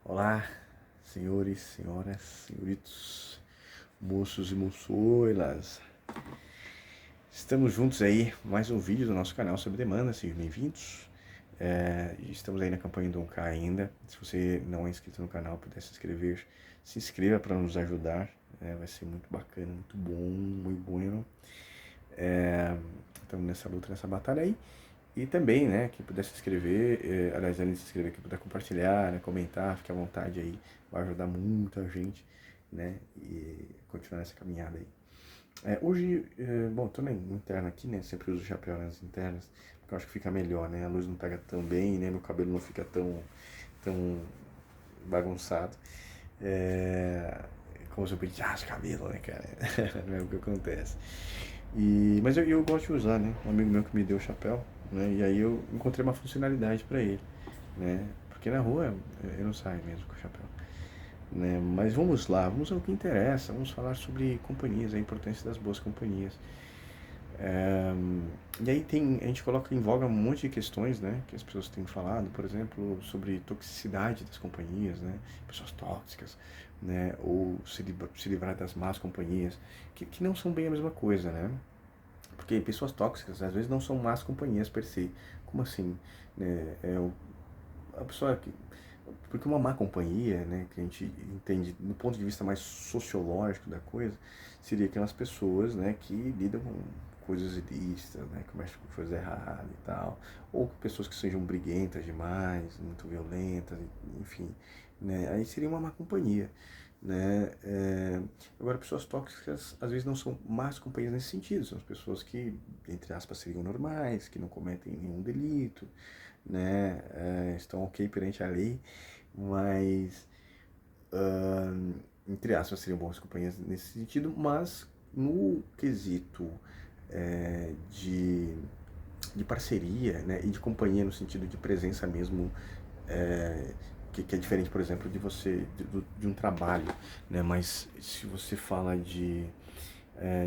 Olá, senhores, senhoras, senhoritos, moços e moçoilas. Estamos juntos aí, mais um vídeo do nosso canal sobre demanda, sejam bem-vindos. Estamos aí na campanha do 1K ainda. Se você não é inscrito no canal, puder se inscrever, se inscreva para nos ajudar. Vai ser muito bacana, muito bom, muito bueno. Estamos nessa luta, nessa batalha aí. E também, né, quem puder se inscrever, aliás, além de se inscrever, quem puder compartilhar, né, comentar, fique à vontade aí, vai ajudar muita gente, né, e continuar nessa caminhada aí. Hoje, bom, tô na interna aqui, né, sempre uso chapéu nas internas, porque eu acho que fica melhor, né, a luz não pega tão bem, né, meu cabelo não fica tão bagunçado. Como se eu penteasse cabelo, né, cara, não é o que acontece. Mas eu gosto de usar, né? Um amigo meu que me deu o chapéu, né? E aí eu encontrei uma funcionalidade para ele, né? Porque na rua eu não saio mesmo com o chapéu, né? Mas vamos lá, vamos ao que interessa, vamos falar sobre companhias, a importância das boas companhias. É, e aí a gente coloca em voga um monte de questões, né, que as pessoas têm falado, por exemplo, sobre toxicidade das companhias, né, pessoas tóxicas, né, ou se livrar das más companhias, que não são bem a mesma coisa, né, porque pessoas tóxicas às vezes não são más companhias per se. Como assim? Né, a pessoa que porque uma má companhia, né, que a gente entende do ponto de vista mais sociológico da coisa, seria aquelas pessoas, né, que lidam com coisas ilícitas, né, que mexem com coisa errada e tal, ou pessoas que sejam briguentas demais, muito violentas, enfim, né, aí seria uma má companhia, né. Agora, pessoas tóxicas às vezes não são más companhias nesse sentido, são as pessoas que, entre aspas, seriam normais, que não cometem nenhum delito, né, estão ok perante a lei, mas, entre aspas, seriam boas companhias nesse sentido, mas no quesito de parceria, né, e de companhia no sentido de presença mesmo, é, que é diferente, por exemplo, de um trabalho, né, mas se você fala de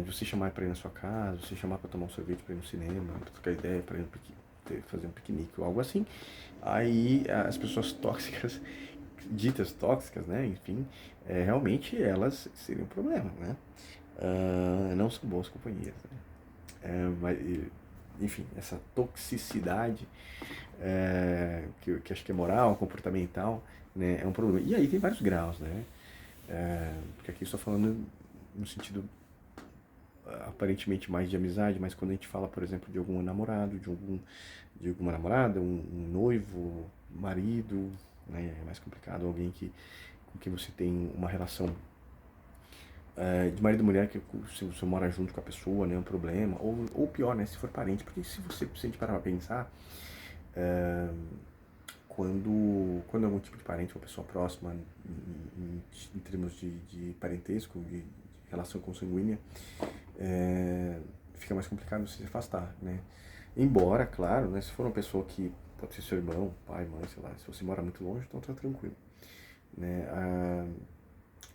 você chamar para ir na sua casa, você chamar para tomar um sorvete, para ir no cinema, para trocar ideia, para ir fazer um piquenique ou algo assim, aí as pessoas tóxicas, ditas tóxicas, né, enfim, realmente elas seriam um problema, né? Não são boas companhias, né? Mas, enfim, essa toxicidade, que acho que é moral, comportamental, né, é um problema. E aí tem vários graus, né? Porque aqui eu estou falando no sentido aparentemente mais de amizade, mas quando a gente fala, por exemplo, de algum namorado, de alguma namorada, um noivo, marido, né, é mais complicado, alguém com quem você tem uma relação de marido e mulher, que se você mora junto com a pessoa, né, é um problema, ou pior, né, se for parente, porque se a gente parar pra pensar, é, quando algum tipo de parente, uma pessoa próxima, em termos de parentesco, de relação consanguínea, fica mais complicado você se afastar, né? Embora, claro, né, se for uma pessoa que pode ser seu irmão, pai, mãe, sei lá, se você mora muito longe, então tá tranquilo, né?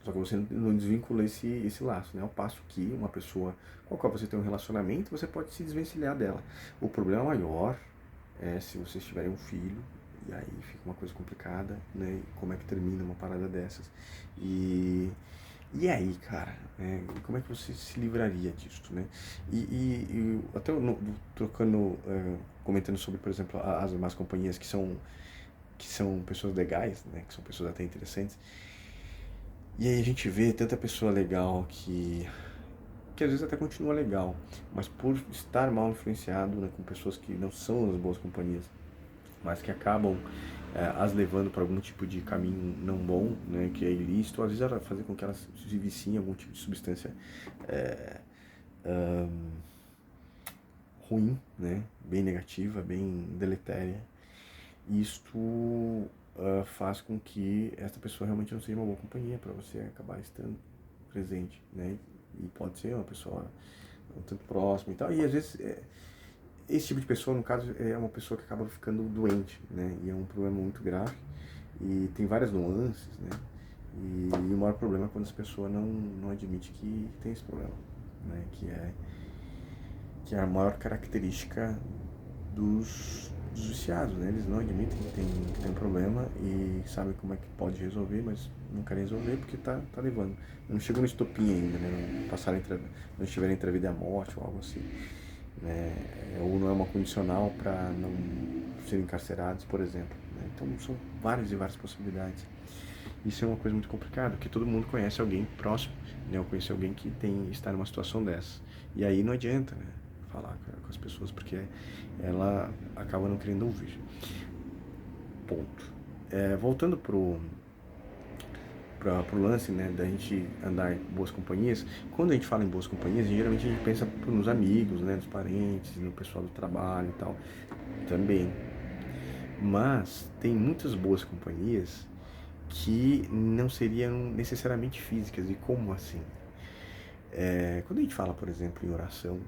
Só que você não desvincula esse laço, né? Ao passo que uma pessoa com a qual você tem um relacionamento, você pode se desvencilhar dela. O problema maior é se vocês tiverem um filho, e aí fica uma coisa complicada, né? Como é que termina uma parada dessas? E, e aí, cara, como é que você se livraria disso, né? Até trocando, comentando sobre, por exemplo, as demais companhias que são pessoas legais, né? Que são pessoas até interessantes. E aí a gente vê tanta pessoa legal que às vezes até continua legal, mas por estar mal influenciado, né, com pessoas que não são as boas companhias, mas que acabam as levando para algum tipo de caminho não bom, né, que é ilícito, às vezes ela fazer com que elas se viciem em algum tipo de substância é, ruim, né, bem negativa, bem deletéria. Isto faz com que essa pessoa realmente não seja uma boa companhia para você acabar estando presente, né? E pode ser uma pessoa um tanto próxima e tal. E às vezes esse tipo de pessoa, no caso, é uma pessoa que acaba ficando doente, né? E é um problema muito grave. E tem várias nuances, né? E o maior problema é quando essa pessoa não admite que tem esse problema, né? Que é a maior característica dos viciados, né? Eles não admitem que tem um problema e sabem como é que pode resolver, mas não querem resolver porque tá levando. Não chegou no estopim ainda, né? Não estiveram entre a vida e a morte ou algo assim, né? Ou não é uma condicional para não serem encarcerados, por exemplo, né? Então são várias e várias possibilidades. Isso é uma coisa muito complicada, porque todo mundo conhece alguém próximo, né? Eu conheci alguém que está numa situação dessa. E aí não adianta, né? Falar com as pessoas, porque ela acaba não querendo ouvir. Ponto. Voltando pro lance, né, da gente andar em boas companhias, quando a gente fala em boas companhias, geralmente a gente pensa nos amigos, né, nos parentes, no pessoal do trabalho e tal, também. Mas tem muitas boas companhias que não seriam necessariamente físicas. E como assim? Quando a gente fala, por exemplo, em oração,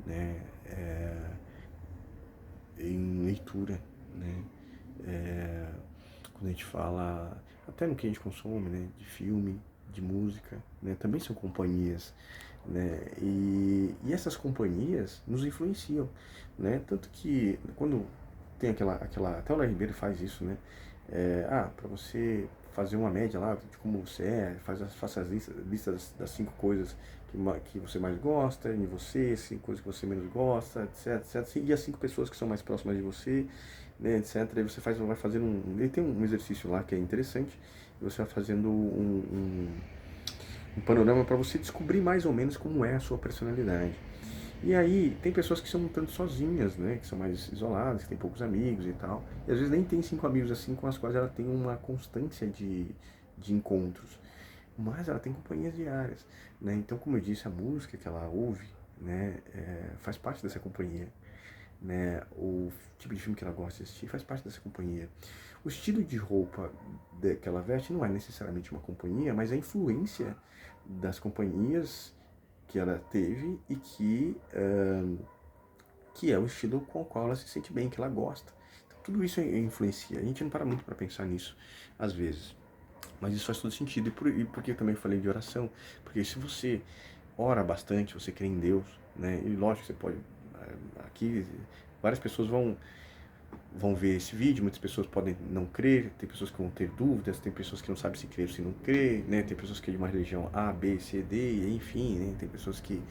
né, em leitura, né, é, quando a gente fala até no que a gente consome, né, de filme, de música, né, também são companhias, né, e essas companhias nos influenciam, né, tanto que quando tem até o Larry Ribeiro faz isso, né, para você fazer uma média lá de como você faça as listas das 5 coisas que você mais gosta em você, 5 coisas que você menos gosta, etc, etc. E as 5 pessoas que são mais próximas de você, né, etc. Aí você vai fazendo ele tem um exercício lá que é interessante, e você vai fazendo um panorama para você descobrir mais ou menos como é a sua personalidade. E aí, tem pessoas que são um tanto sozinhas, né? Que são mais isoladas, que têm poucos amigos e tal. E às vezes nem tem 5 amigos assim com as quais ela tem uma constância de encontros. Mas ela tem companhias diárias, né? Então, como eu disse, a música que ela ouve, né? Faz parte dessa companhia, né? O tipo de filme que ela gosta de assistir faz parte dessa companhia. O estilo de roupa que ela veste não é necessariamente uma companhia, mas a influência das companhias que ela teve e que é o estilo com o qual ela se sente bem, que ela gosta. Então, tudo isso influencia. A gente não para muito para pensar nisso, às vezes. Mas isso faz todo sentido. E por que eu também falei de oração? Porque se você ora bastante, você crê em Deus, né? E lógico, você pode. Aqui, várias pessoas vão ver esse vídeo, muitas pessoas podem não crer, tem pessoas que vão ter dúvidas, tem pessoas que não sabem se crer ou se não crer, né? Tem pessoas que é de uma religião A, B, C, D, enfim, né? Tem pessoas que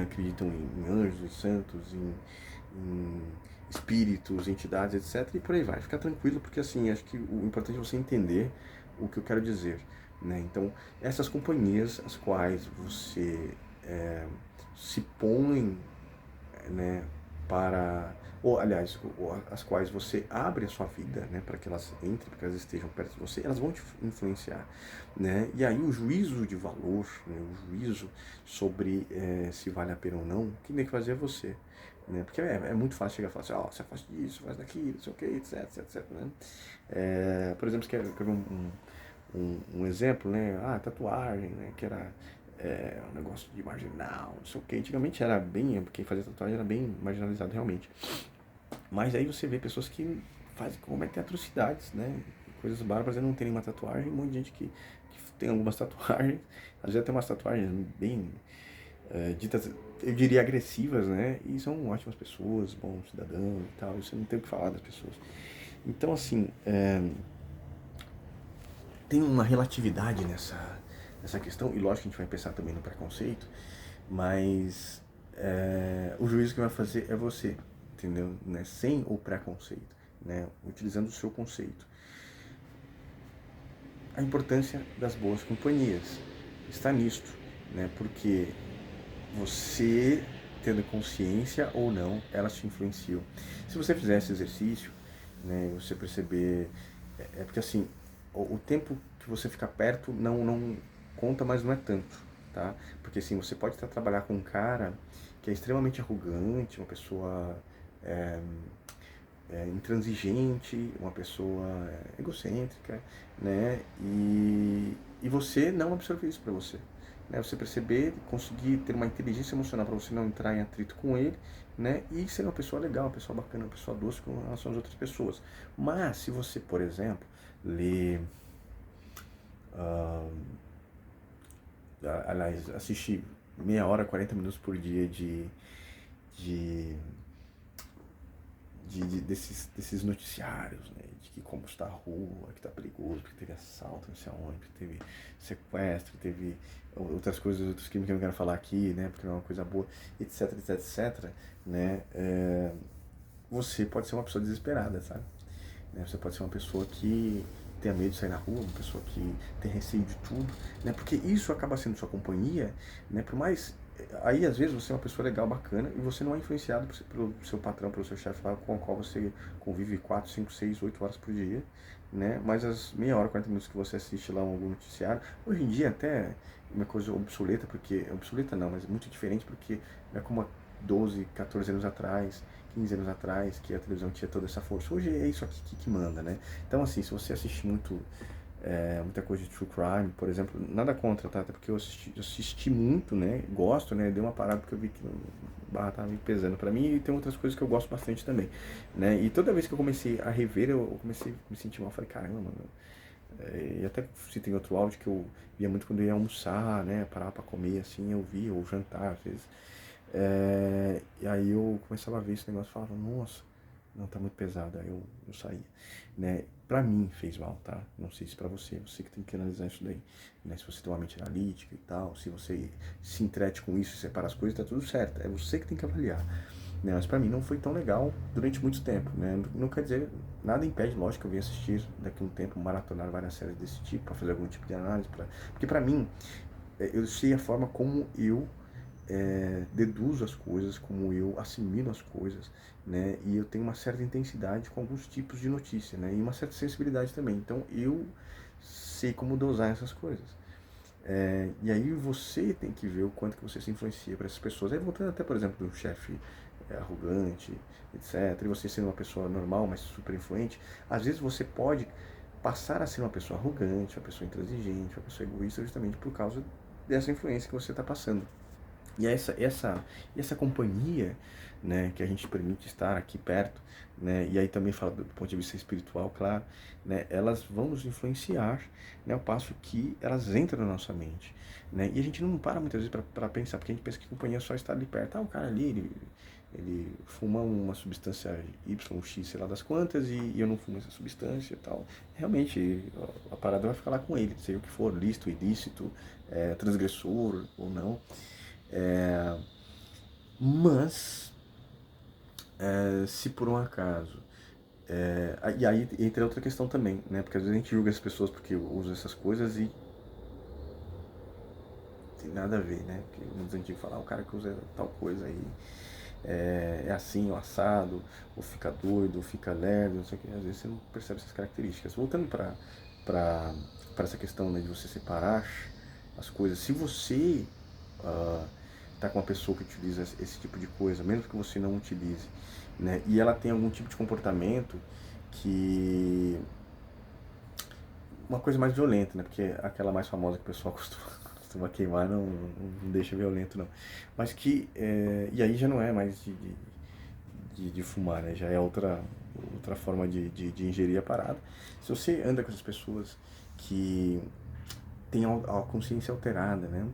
acreditam em anjos, santos, em espíritos, entidades, etc. E por aí vai. Fica tranquilo, porque assim, acho que o importante é você entender o que eu quero dizer, né? Então, essas companhias as quais você se põe, né, para, ou aliás, as quais você abre a sua vida, né, para que elas entrem, para que elas estejam perto de você, elas vão te influenciar, né, e aí o juízo de valor, né, o juízo sobre se vale a pena ou não, quem tem que fazer é você, né, porque é muito fácil chegar e falar assim, você faz disso, faz daquilo, não sei o que, etc, etc, né, por exemplo, você quer ver um exemplo, né? Tatuagem, né? Que era um negócio de marginal, não sei o que. Antigamente era bem, quem fazia tatuagem era bem marginalizado realmente. Mas aí você vê pessoas que cometem atrocidades, né? Coisas bárbaras e não tem nenhuma tatuagem. Um monte de gente que tem algumas tatuagens, às vezes tem umas tatuagens bem ditas, eu diria, agressivas, né? E são ótimas pessoas, bons cidadãos e tal. Isso não tem o que falar das pessoas. Então, assim, tem uma relatividade nessa questão, e lógico que a gente vai pensar também no preconceito, mas o juízo que vai fazer é você, entendeu? Né? Sem o preconceito, né? Utilizando o seu conceito. A importância das boas companhias está nisto, né? Porque você, tendo consciência ou não, elas te influenciam. Se você fizer esse exercício, né, você perceber, porque assim, o tempo que você ficar perto não conta, mas não é tanto, tá? Porque assim, você pode estar trabalhar com um cara que é extremamente arrogante, uma pessoa intransigente, uma pessoa egocêntrica, né? E você não absorver isso para você, né? Você perceber, conseguir ter uma inteligência emocional para você não entrar em atrito com ele, né? E ser uma pessoa legal, uma pessoa bacana, uma pessoa doce com relação às outras pessoas. Mas se você, por exemplo, lê, uh, aliás, assistir meia hora, 40 minutos por dia de desses noticiários, né? De que como está a rua, que está perigoso, que teve assalto, não sei aonde, que teve sequestro, que teve outras coisas, outros crimes que eu não quero falar aqui, né? Porque não é uma coisa boa, etc, etc, etc, né? Você pode ser uma pessoa desesperada, sabe? Né? Você pode ser uma pessoa que tenha medo de sair na rua, uma pessoa que tem receio de tudo, né? Porque isso acaba sendo sua companhia, né? Por mais aí às vezes você é uma pessoa legal, bacana e você não é influenciado pelo seu patrão, pelo seu chefe lá com o qual você convive 4, 5, 6, 8 horas por dia, né? Mas as meia hora, 40 minutos que você assiste lá algum noticiário, hoje em dia até é uma coisa obsoleta, porque obsoleta não, mas muito diferente porque não é como há 12, 14 anos atrás, 15 anos atrás, que a televisão tinha toda essa força. Hoje é isso aqui que manda, né? Então, assim, se você assiste muita coisa de true crime, por exemplo, nada contra, tá? Até porque eu assisti muito, né? Gosto, né? Dei uma parada porque eu vi que o barra tava me pesando pra mim e tem outras coisas que eu gosto bastante também, né? E toda vez que eu comecei a rever, eu comecei a me sentir mal. Eu falei, caramba, mano. E até citei outro áudio que eu via muito quando eu ia almoçar, né? Parar pra comer, assim, eu via, ou jantar, às vezes. E aí eu começava a ver esse negócio e falava, nossa, não, tá muito pesado, aí eu saía, né? Pra mim fez mal, tá? Não sei se pra você que tem que analisar isso daí, né? Se você tem uma mente analítica e tal, se você se entrete com isso e separa as coisas, tá tudo certo, é você que tem que avaliar, né? Mas pra mim não foi tão legal durante muito tempo, né? Não quer dizer, nada impede, lógico, que eu venha assistir daqui a um tempo, maratonar várias séries desse tipo, pra fazer algum tipo de análise, porque pra mim, eu sei a forma como eu deduzo as coisas, como eu assimilo as coisas, né? E eu tenho uma certa intensidade com alguns tipos de notícia, né? E uma certa sensibilidade também. Então eu sei como dosar essas coisas. E aí você tem que ver o quanto que você se influencia para essas pessoas. Aí voltando até, por exemplo, do chefe arrogante, etc. E você sendo uma pessoa normal, mas super influente, às vezes você pode passar a ser uma pessoa arrogante, uma pessoa intransigente, uma pessoa egoísta, justamente por causa dessa influência que você está passando. E essa companhia, né, que a gente permite estar aqui perto, né, e aí também fala do ponto de vista espiritual, claro, né, elas vão nos influenciar, né, ao passo que elas entram na nossa mente, né, e a gente não para muitas vezes para pensar, porque a gente pensa que a companhia só está ali perto. Ah, o cara ali, ele fuma uma substância Y, X, sei lá das quantas, e eu não fumo essa substância e tal. Realmente, a parada vai ficar lá com ele, seja o que for, lícito, ilícito, transgressor ou não. É, mas, se por um acaso. E aí entra outra questão também, né? Porque às vezes a gente julga as pessoas porque usam essas coisas e tem nada a ver, né? Porque nos antigos falar, o cara que usa tal coisa aí é assim, o assado, ou fica doido, ou fica lerdo, não sei o que. Às vezes você não percebe essas características. Voltando para essa questão, né, de você separar as coisas, se você tá com uma pessoa que utiliza esse tipo de coisa, mesmo que você não utilize, né, e ela tem algum tipo de comportamento que uma coisa mais violenta, né, porque aquela mais famosa que o pessoal costuma queimar não deixa violento não, mas que e aí já não é mais de fumar, né, já é outra forma de ingerir a parada. Se você anda com essas pessoas que têm a consciência alterada, né?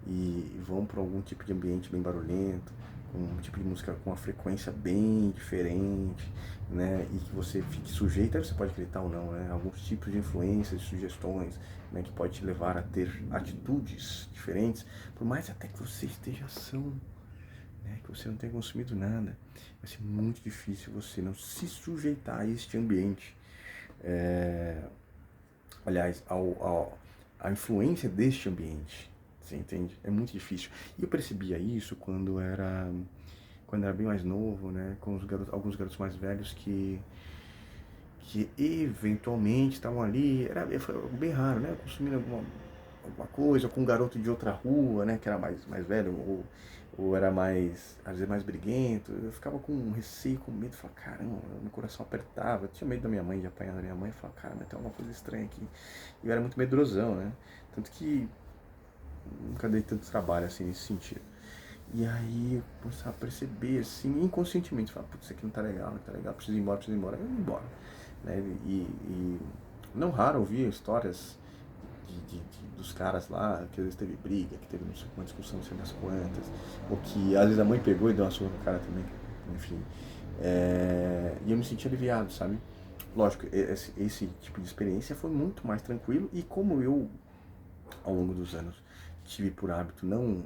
E vão para algum tipo de ambiente bem barulhento, com um tipo de música com uma frequência bem diferente, né? E que você fique sujeito, aí você pode acreditar ou não, né? Alguns tipos de influências, de sugestões, né? Que pode te levar a ter atitudes diferentes, por mais até que você esteja são, né? Que você não tenha consumido nada, vai ser muito difícil você não se sujeitar a este ambiente. Aliás, a influência deste ambiente, você entende? É muito difícil. E eu percebia isso quando era bem mais novo, né? Com alguns garotos mais velhos que eventualmente estavam ali, foi bem raro, né? Consumindo alguma coisa, com um garoto de outra rua, né? Que era mais velho, ou era às vezes mais briguento. Eu ficava com um receio, com medo, falava, caramba, meu coração apertava. Eu tinha medo da minha mãe, de apanhar da minha mãe, eu falava, cara, mas tem alguma coisa estranha aqui. E eu era muito medrosão, né? Tanto que nunca dei tanto trabalho assim nesse sentido. E aí eu começava a perceber, assim, inconscientemente, falar, putz, isso aqui não tá legal, não tá legal, preciso ir embora. Aí eu ia embora. Né? E não raro eu ouvia histórias dos caras lá, que às vezes teve briga, que teve não sei, uma discussão, não sei das quantas, ou que às vezes a mãe pegou e deu uma surra no cara também, enfim. E eu me senti aliviado, sabe? Lógico, esse tipo de experiência foi muito mais tranquilo, e como eu, ao longo dos anos, tive por hábito não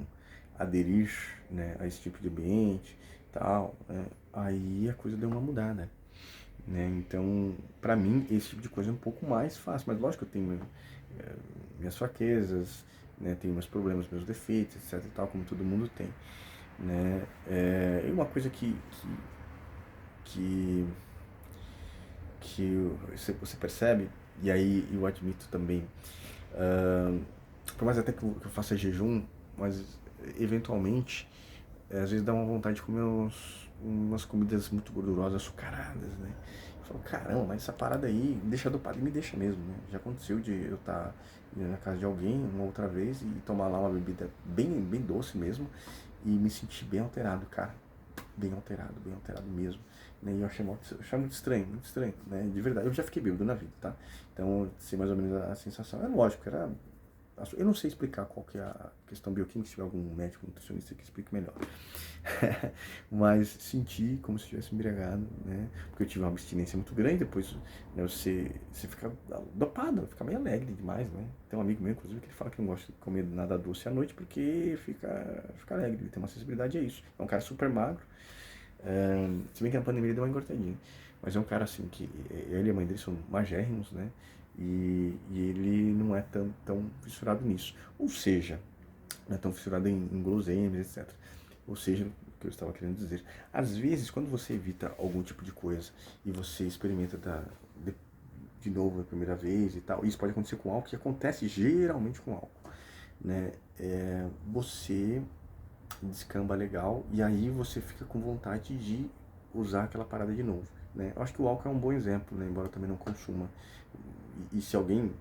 aderir, né, a esse tipo de ambiente e tal, né, aí a coisa deu uma mudada, né? Então, pra mim, esse tipo de coisa é um pouco mais fácil, mas lógico que eu tenho minhas fraquezas, né, tenho meus problemas, meus defeitos, etc e tal, como todo mundo tem, né? E uma coisa que, que você percebe, e aí eu admito também, ah, por mais até que eu faça jejum, mas eventualmente, às vezes dá uma vontade de comer umas comidas muito gordurosas, açucaradas, né? Eu falo, caramba, mas essa parada aí deixa dopado, e me deixa mesmo, né? Já aconteceu de eu estar indo na casa de alguém uma outra vez e tomar lá uma bebida bem doce mesmo e me sentir bem alterado, cara. Bem alterado mesmo. Né? E eu achei muito estranho, né? De verdade. Eu já fiquei bêbado na vida, tá? Então, eu sei mais ou menos a sensação. É lógico, era. Eu não sei explicar qual que é a questão bioquímica, se tiver algum médico nutricionista que explique melhor. Mas senti como se estivesse embriagado, né? Porque eu tive uma abstinência muito grande, depois, né, você fica dopado, fica meio alegre demais, né? Tem um amigo meu, inclusive, que ele fala que não gosta de comer nada doce à noite porque fica alegre, ele tem uma sensibilidade a isso. É um cara super magro, se bem que na pandemia ele deu uma engordadinha, mas é um cara assim que ele e a mãe dele são magérrimos, né? E ele não é tão fissurado nisso. Ou seja, não é tão fissurado em guloseimas, etc. Ou seja, o que eu estava querendo dizer. Às vezes, quando você evita algum tipo de coisa e você experimenta de novo a primeira vez e tal, isso pode acontecer com álcool, que acontece geralmente com álcool, né? Você descamba legal e aí você fica com vontade de usar aquela parada de novo, né? Eu acho que o álcool é um bom exemplo, né? Embora eu também não consuma. E se alguém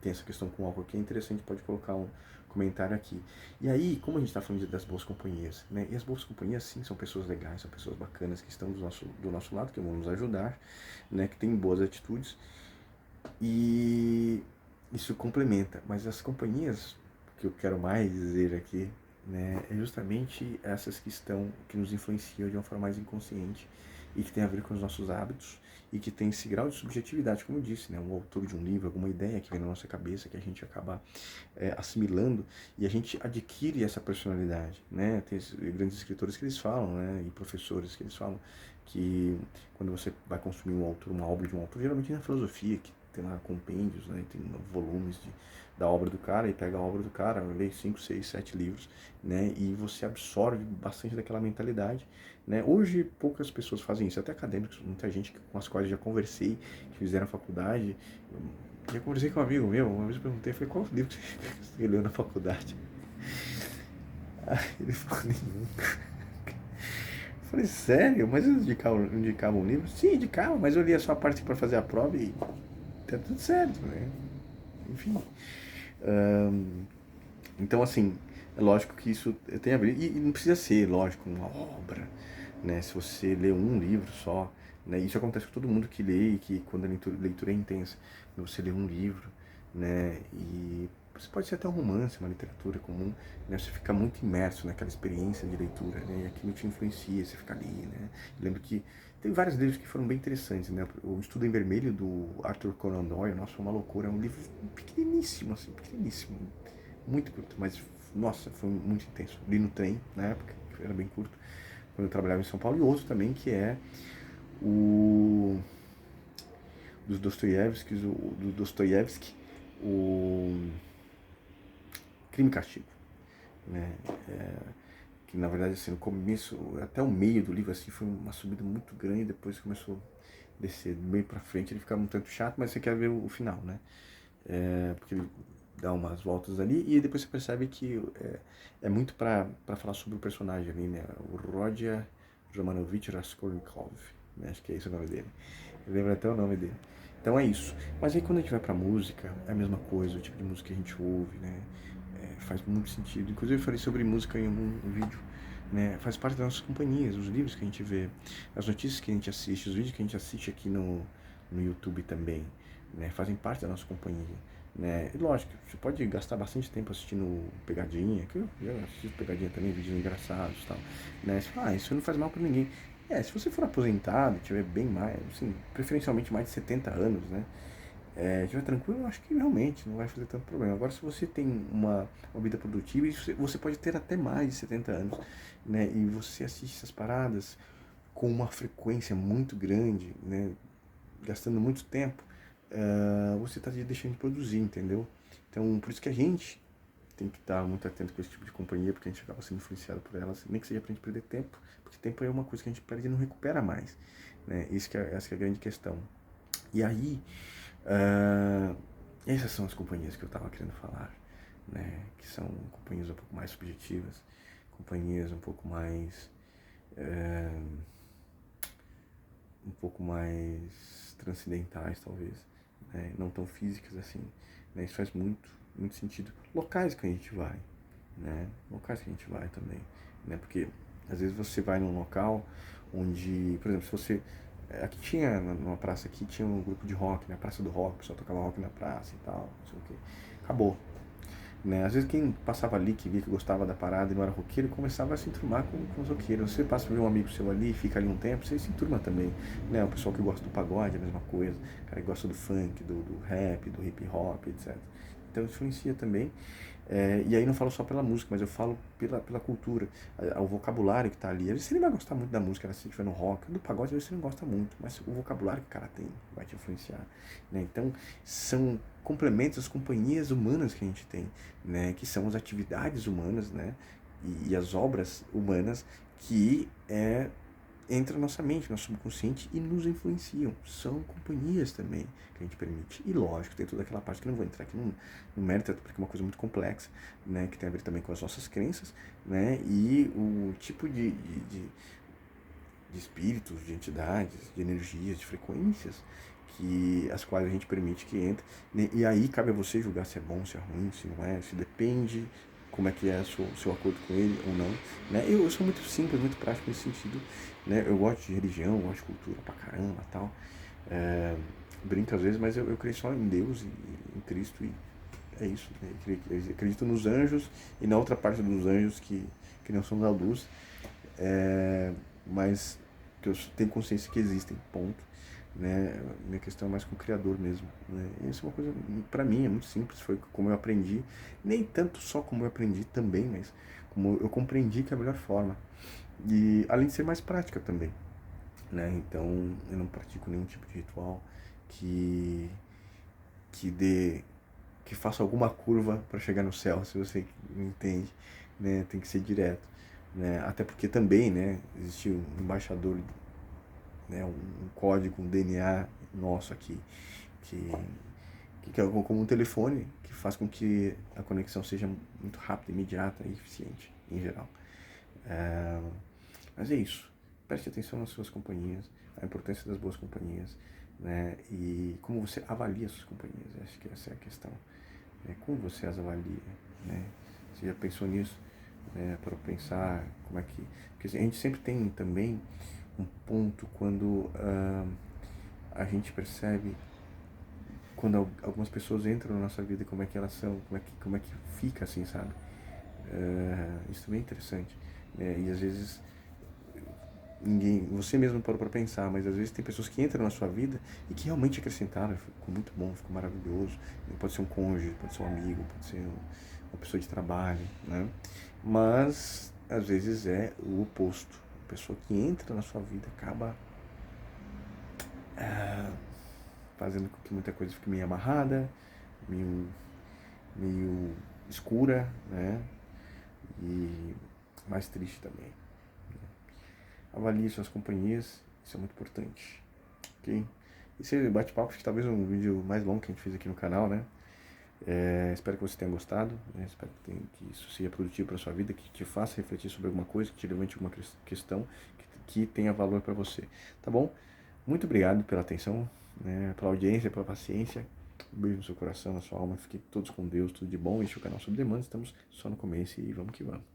tem essa questão com o álcool aqui, é interessante, pode colocar um comentário aqui. E aí, como a gente está falando das boas companhias, né? E as boas companhias, sim, são pessoas legais, são pessoas bacanas que estão do nosso lado, que vão nos ajudar, né? Que têm boas atitudes. E isso complementa. Mas as companhias que eu quero mais dizer aqui, né? É justamente essas que nos influenciam de uma forma mais inconsciente e que tem a ver com os nossos hábitos e que tem esse grau de subjetividade, como eu disse, né? Um autor de um livro, alguma ideia que vem na nossa cabeça, que a gente acaba assimilando e a gente adquire essa personalidade, né? Tem grandes escritores que eles falam, né? E professores que eles falam que quando você vai consumir um autor, uma obra de um autor, geralmente na filosofia, que tem lá compêndios, né? Tem volumes da obra do cara, e pega a obra do cara, lê 5, 6, 7 livros, né? E você absorve bastante daquela mentalidade, né? Hoje poucas pessoas fazem isso, até acadêmicos, muita gente com as quais eu já conversei, que fizeram faculdade. Já conversei com um amigo meu, uma vez eu perguntei, falei, qual livro que você leu na faculdade? Ele falou, nenhum. Eu falei, sério? Mas eles indicavam um livro? Sim, indicavam, mas eu lia só a parte para fazer a prova e tá tudo certo, né? Enfim. Então, assim, é lógico que isso tem a ver, e não precisa ser, lógico, uma obra, né? Se você lê um livro só, né? Isso acontece com todo mundo que lê e que quando a leitura é intensa, você lê um livro, né? E você pode ser até um romance, uma literatura comum, né? Você fica muito imerso naquela experiência de leitura, né? E aquilo te influencia, você fica ali, né? Eu lembro que tem vários livros que foram bem interessantes, né? O Estudo em Vermelho, do Arthur Conan Doyle, nossa, foi uma loucura, é um livro pequeniníssimo, assim, pequeniníssimo, muito curto, mas nossa, foi muito intenso. Li no trem na época, que era bem curto, quando eu trabalhava em São Paulo, e outro também que é o dos Dostoiévski, o Crime e Castigo, né? Que na verdade assim, no começo, até o meio do livro assim, foi uma subida muito grande, depois começou a descer bem pra frente, ele ficava um tanto chato, mas você quer ver o final, né? Porque ele dá umas voltas ali e depois você percebe que é muito para falar sobre o personagem ali, né? O Rodia Romanovich Raskolnikov, né? Acho que é esse o nome dele. Eu lembro até o nome dele. Então é isso. Mas aí quando a gente vai pra música, é a mesma coisa, o tipo de música que a gente ouve, né? Faz muito sentido. Inclusive eu falei sobre música em um vídeo, né? Faz parte das nossas companhias, os livros que a gente vê, as notícias que a gente assiste, os vídeos que a gente assiste aqui no YouTube também, né? Fazem parte da nossa companhia, né? E lógico, você pode gastar bastante tempo assistindo Pegadinha, que eu já assisto Pegadinha também, vídeos engraçados e tal, né? Você fala, isso não faz mal pra ninguém. Se você for aposentado, tiver bem mais, assim, preferencialmente mais de 70 anos, né? Estiver tranquilo, eu acho que realmente não vai fazer tanto problema. Agora, se você tem uma vida produtiva, você pode ter até mais de 70 anos, né? E você assiste essas paradas com uma frequência muito grande, né? Gastando muito tempo, você está deixando de produzir, entendeu? Então, por isso que a gente tem que estar muito atento com esse tipo de companhia, porque a gente acaba sendo influenciado por elas, nem que seja pra gente perder tempo, porque tempo é uma coisa que a gente perde e não recupera mais, né? Essa que é a grande questão. E aí, uh, essas são as companhias que eu estava querendo falar, né? Que são companhias um pouco mais subjetivas, companhias um pouco mais transcendentais, talvez, né? Não tão físicas assim, né? Isso faz muito sentido. Locais que a gente vai, né? Locais que a gente vai também, né? Porque às vezes você vai num local onde, por exemplo, se você aqui tinha, numa praça aqui, tinha um grupo de rock, né? Praça do Rock, o pessoal tocava rock na praça e tal, não sei o que. Acabou, né? Às vezes quem passava ali, que via que gostava da parada e não era roqueiro, começava a se enturmar com os roqueiros. Você passa por um amigo seu ali, fica ali um tempo, você se enturma também, né? O pessoal que gosta do pagode, a mesma coisa. O cara que gosta do funk, do rap, do hip hop, etc. Então influencia também. E aí não falo só pela música, mas eu falo pela cultura, o vocabulário que está ali. Às vezes você nem vai gostar muito da música, né, se estiver no rock, do pagode às vezes você não gosta muito, mas o vocabulário que o cara tem vai te influenciar, né? Então são complementos às companhias humanas que a gente tem, né? Que são as atividades humanas, né? E as obras humanas que entra na nossa mente, no nosso subconsciente e nos influenciam. São companhias também que a gente permite. E lógico, tem toda aquela parte que eu não vou entrar aqui no mérito, porque é uma coisa muito complexa, né, que tem a ver também com as nossas crenças, né, e o tipo de espíritos, de entidades, de energias, de frequências as quais a gente permite que entre, né? E aí cabe a você julgar se é bom, se é ruim, se não é, se depende como é que é o seu acordo com ele ou não, né? Eu sou muito simples, muito prático nesse sentido, né? Eu gosto de religião, gosto de cultura pra caramba e tal, brinco às vezes, mas eu creio só em Deus e em Cristo e é isso, né? Eu acredito nos anjos e na outra parte dos anjos que não são da luz, mas que eu tenho consciência que existem, ponto, né? Minha questão é mais com o Criador mesmo, né? E isso é uma coisa, pra mim, é muito simples, foi como eu aprendi, nem tanto só como eu aprendi também, mas como eu compreendi que é a melhor forma. E além de ser mais prática também, né? Então eu não pratico nenhum tipo de ritual que que dê que faça alguma curva para chegar no céu, se você me entende, né? Tem que ser direto, né? Até porque também, né, existe um embaixador, né, um código, um DNA nosso aqui, que, que é como um telefone, que faz com que a conexão seja muito rápida, imediata e eficiente, em geral. Mas é isso. Preste atenção nas suas companhias, a importância das boas companhias, né? E como você avalia as suas companhias. Acho que essa é a questão. Né? Como você as avalia, né? Você já pensou nisso? Né? Para pensar como é que... Porque assim, a gente sempre tem também um ponto quando a gente percebe quando algumas pessoas entram na nossa vida e como é que elas são, como é que fica assim, sabe? Isso também é interessante, né? E às vezes você mesmo parou para pensar, mas às vezes tem pessoas que entram na sua vida e que realmente acrescentaram, ficou muito bom, ficou maravilhoso. Pode ser um cônjuge, pode ser um amigo, pode ser uma pessoa de trabalho, né? Mas às vezes é o oposto. A pessoa que entra na sua vida acaba fazendo com que muita coisa fique meio amarrada, meio, meio escura, né? E mais triste também. Avalie suas companhias, isso é muito importante, ok? Esse bate-papo, acho que talvez um vídeo mais longo que a gente fez aqui no canal, né? Espero que você tenha gostado, né? Espero que isso seja produtivo para sua vida, que te faça refletir sobre alguma coisa, que te levante alguma questão que tenha valor para você, tá bom? Muito obrigado pela atenção, né? Pela audiência, pela paciência. Um beijo no seu coração, na sua alma. Fiquem todos com Deus, tudo de bom. Este é o canal Sob Demanda. Estamos só no começo e vamos que vamos.